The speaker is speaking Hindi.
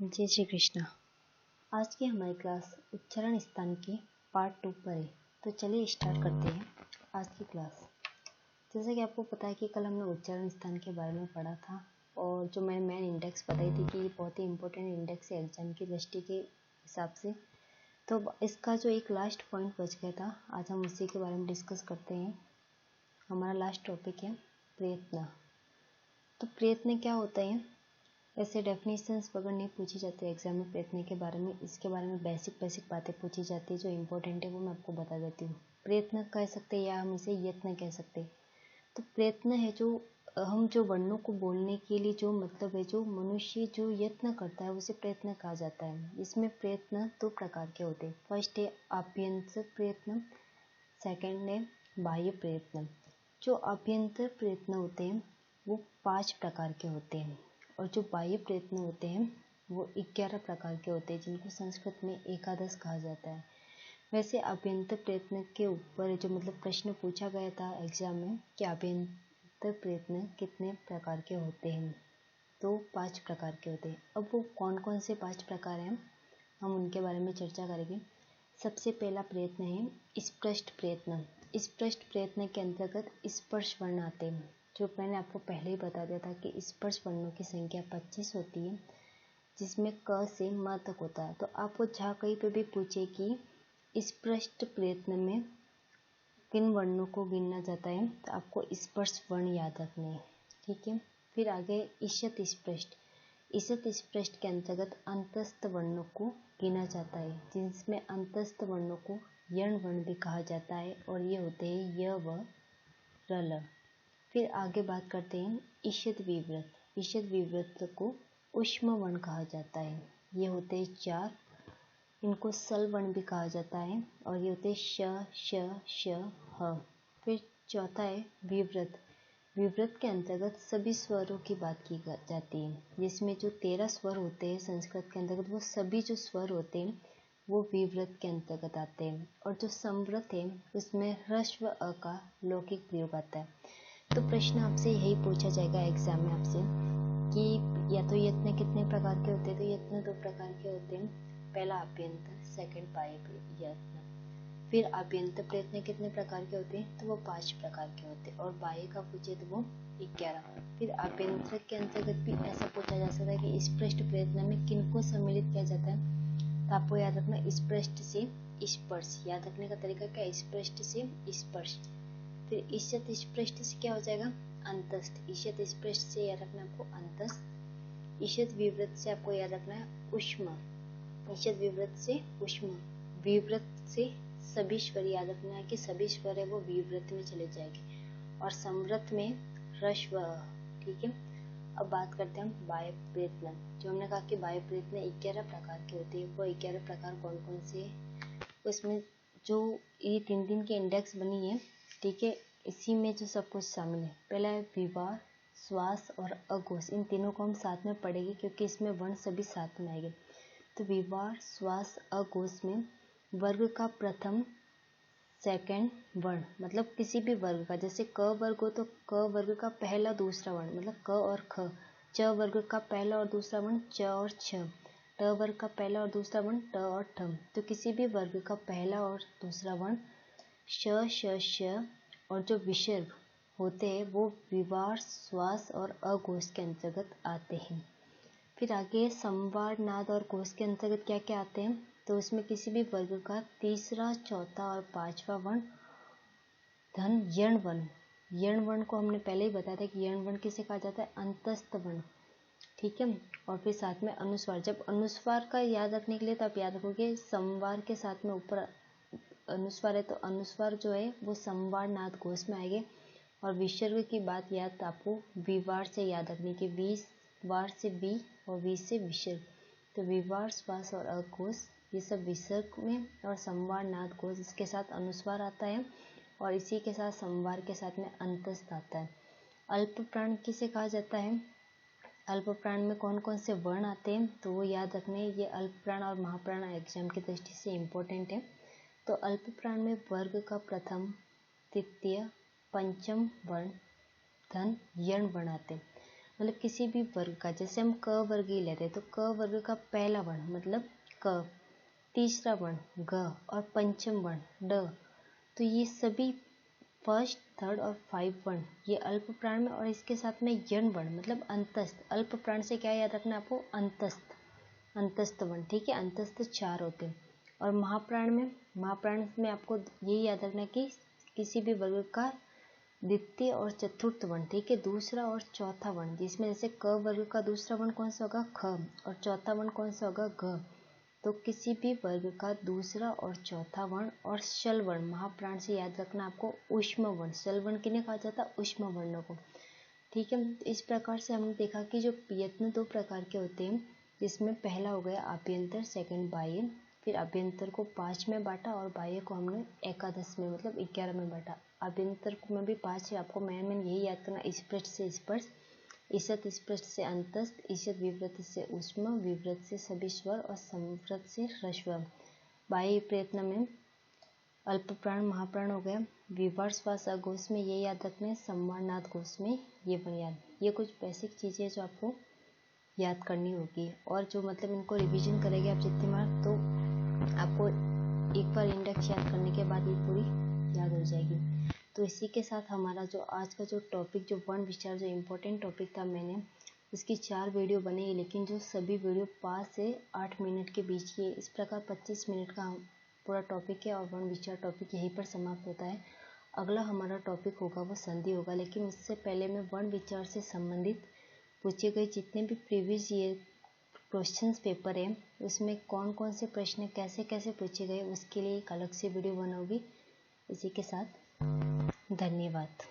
जय श्री कृष्णा। आज की हमारी क्लास उच्चारण स्थान के पार्ट 2 पर है। तो चलिए स्टार्ट करते हैं आज की क्लास। जैसे कि आपको पता है कि कल हमने उच्चारण स्थान के बारे में पढ़ा था और जो मैंने मेन इंडेक्स बताई थी कि ये बहुत ही इंपॉर्टेंट इंडेक्स है एग्जाम की दृष्टि के हिसाब से। तो इसका जो एक लास्ट पॉइंट बच गया था, आज हम उसी के बारे में डिस्कस करते हैं। हमारा लास्ट टॉपिक है प्रयत्न। तो प्रयत्न क्या होता है? ऐसे डेफिनेशंस वगैरह नहीं पूछी जाती है एग्जाम में प्रयत्न के बारे में। इसके बारे में बेसिक बातें पूछी जाती है जो इम्पोर्टेंट है, वो मैं आपको बता देती हूँ। प्रयत्न कह सकते हैं या हम इसे यत्न कह सकते हैं। तो प्रयत्न है जो हम जो वर्णों को बोलने के लिए जो मतलब है, जो मनुष्य जो यत्न करता है उसे प्रयत्न कहा जाता है। इसमें प्रयत्न 2 प्रकार के होते हैं। फर्स्ट है आभ्यंतर प्रयत्न, सेकेंड है बाह्य प्रयत्न। जो आभ्यंतर प्रयत्न होते हैं वो 5 प्रकार के होते हैं और जो बाह्य प्रयत्न होते हैं वो 11 प्रकार के होते हैं, जिनको संस्कृत में एकादश कहा जाता है। वैसे आभ्यंतर प्रयत्न के ऊपर जो मतलब प्रश्न पूछा गया था एग्जाम में कि आभ्यंतर प्रयत्न कितने प्रकार के होते हैं, तो 5 प्रकार के होते हैं। अब वो कौन कौन से 5 प्रकार हैं हम उनके बारे में चर्चा करेंगे। सबसे पहला प्रयत्न है स्पष्ट प्रयत्न। स्पष्ट प्रयत्न के अंतर्गत स्पर्श वर्ण आते हैं। जो मैंने आपको पहले ही बता दिया था कि स्पर्श वर्णों की संख्या 25 होती है, जिसमें क से म तक होता है। तो आपको जहाँ कहीं पे भी पूछे कि स्पष्ट प्रयत्न में किन वर्णों को गिनना जाता है, तो आपको स्पर्श वर्ण याद रखने हैं, ठीक है। फिर आगे ईषत स्पष्ट। ईषत स्पष्ट के अंतर्गत अंतस्थ वर्णों को गिना जाता है, जिसमें अंतस्थ वर्णों को यर्ण वर्ण भी कहा जाता है और ये होते हैं य व र। फिर आगे बात करते हैं ईषद विवृत। ईषद विवृत को ऊष्म वर्ण कहा जाता है। ये होते हैं 4। इनको सल वर्ण भी कहा जाता है और ये होते हैं श श श ह। फिर चौथा है विवृत। विवृत के अंतर्गत सभी स्वरों की बात की जाती है, जिसमें जो 13 स्वर होते हैं संस्कृत के अंतर्गत, वो सभी जो स्वर होते हैं वो विवृत के अंतर्गत आते हैं। और जो संवृत है उसमें ह्रस्व अ का लौकिक प्रयोग आता है। तो प्रश्न आपसे यही पूछा जाएगा एग्जाम में आपसे कि या तो यत्न कितने प्रकार के होते हैं, तो यत्न 2 प्रकार के होते हैं। पहला आभ्यंतर, सेकंड बाह्य यत्न। फिर आभ्यंतर प्रयत्न कितने प्रकार के होते हैं, तो वो 5 प्रकार के होते हैं और बाह्य का पूछे तो वो 11। फिर आभ्यंतर के अंतर्गत भी ऐसा पूछा जा सकता है कि स्पष्ट प्रयत्न में किनको सम्मिलित किया जाता है, तो आपको याद रखना स्पष्ट से स्पर्श। याद रखने का तरीका क्या है? स्पष्ट से स्पर्श। फिर ईषत स्पष्ट से क्या हो जाएगा? अंतस्थ। ईषत स्पष्ट से याद रखना आपको अंतस्थ। ईषत विवृत से आपको याद रखना है ऊष्म। ईषत विवृत से ऊष्म। विवृत से सभी स्वर याद रखना है कि सभी स्वर है वो विवृत में चले जाएंगे और संवृत में ह्रस्व, ठीक है। अब बात करते हैं हम बाह्य प्रयत्न। जो हमने कहा कि बाह्य प्रयत्न 11 प्रकार के होते हैं, वो 11 प्रकार कौन कौन से? उसमें जो ये 3 की इंडेक्स बनी है, ठीक है, इसी में जो सब कुछ शामिल है। पहला है विवाह, श्वास और अघोष। इन तीनों को हम साथ में पढ़ेंगे क्योंकि इसमें वर्ण सभी साथ में आएंगे। तो विवाह, श्वास, अघोष में वर्ग का प्रथम सेकंड वर्ण, मतलब किसी भी वर्ग का, जैसे क वर्ग हो तो क वर्ग का पहला दूसरा वर्ण मतलब क और ख। च वर्ग का पहला और दूसरा वर्ण च और छ। ट वर्ग का पहला और दूसरा वर्ण ट और ठ। तो किसी भी वर्ग का पहला और दूसरा वर्ण श श श और जो विसर्ग होते हैं वो विवाह, श्वास और अघोष के अंतर्गत आते हैं। फिर आगे संवार, नाद और घोष के अंतर्गत क्या क्या आते हैं, तो उसमें किसी भी वर्ग का तीसरा, चौथा और 5वां वर्ण धन यर्ण वर्ण। यर्ण वर्ण को हमने पहले ही बताया था कि यर्ण वर्ण किसे कहा जाता है? अंतस्थ वर्ण, ठीक है। और फिर साथ में अनुस्वार। जब अनुस्वार का याद रखने के लिए तो आप याद रखोगे संवार के साथ में ऊपर अनुस्वार है, तो अनुस्वार जो है वो संवार, नाद, घोष में आएंगे। और विसर्ग की बात याद आपको विवार से याद रखने की, वार से बी और वी से विसर्ग। तो विवार, श्वास और अघोष ये सब विसर्ग में, और संवार, नाद, घोष इसके साथ अनुस्वार आता है और इसी के साथ संवार के साथ में अंतस्थ आता है। अल्प प्राण किसे कहा जाता है? अल्प प्राण में कौन कौन से वर्ण आते हैं, तो वो याद रखने। ये अल्प प्राण और महाप्राण एग्जाम की दृष्टि से इम्पोर्टेंट है। तो अल्प प्राण में वर्ग का प्रथम, तृतीय, पंचम वर्ण धन यर्ण वर्ण आते हैं। मतलब किसी भी वर्ग का, जैसे हम क वर्ग ही लेते हैं तो क वर्ग का पहला वर्ण मतलब क, तीसरा वर्ण ग और पंचम वर्ण ड, तो ये सभी फर्स्ट, थर्ड और 5 वर्ण ये अल्प प्राण में, और इसके साथ में यण वर्ण मतलब अंतस्थ। अल्प प्राण से क्या याद रखना है आपको, अंतस्थ, अंतस्थ वर्ण, ठीक है, अंतस्थ 4 होते हैं। और महाप्राण में आपको यही याद रखना है कि किसी भी वर्ग का द्वितीय और चतुर्थ वर्ण, ठीक है, दूसरा और चौथा वर्ण, जिसमें जैसे क वर्ग का दूसरा वर्ण कौन सा होगा, ख, और चौथा वर्ण कौन सा होगा, घ। तो किसी भी वर्ग का दूसरा और चौथा वर्ण और शल वर्ण, महाप्राण से याद रखना आपको ऊष्म वर्ण। शल वर्ण किन्हें कहा जाता है, ऊष्म वर्णों को, ठीक है। तो इस प्रकार से हमने देखा कि जो प्रयत्न 2 प्रकार के होते हैं, जिसमें पहला हो गया आभ्यंतर, सेकंड बाह्य। फिर आभ्यंतर को 5 में बांटा और बाह्य को हमने एकादश में मतलब 11 में बांटा। आभ्यंतर में भी 5 है, आपको मेन यही याद करना, स्पृष्ट से स्पर्श, ईषत् स्पृष्ट से अंतस्थ, ईषत् विवृत से ऊष्म, विवृत से सभी स्वर और संवृत से ह्रस्व। बाह्य प्रयत्न में अल्प प्राण महाप्राण हो गया, विवाह श्वास अघोष में ये याद रखना, संवारनाद घोष में ये याद। ये कुछ बेसिक चीज़ें जो आपको याद करनी होगी, और जो मतलब इनको रिवीजन करेंगे आप जितनी बार, तो आपको एक बार इंडेक्स याद करने के बाद ये पूरी याद हो जाएगी। तो इसी के साथ हमारा जो आज का जो टॉपिक, जो वर्ण विचार, जो इम्पोर्टेंट टॉपिक था, मैंने इसकी 4 वीडियो बनाई, लेकिन जो सभी वीडियो 5 से 8 मिनट के बीच की, इस प्रकार 25 मिनट का पूरा टॉपिक है, और वर्ण विचार टॉपिक यहीं पर समाप्त होता है। अगला हमारा टॉपिक होगा वो संधि होगा, लेकिन उससे पहले मैं वर्ण विचार से संबंधित पूछे गए जितने भी प्रीवियस ईयर क्वेश्चंस पेपर है, उसमें कौन कौन से प्रश्न कैसे कैसे पूछे गए, उसके लिए एक अलग से वीडियो बनाऊंगी। इसी के साथ धन्यवाद।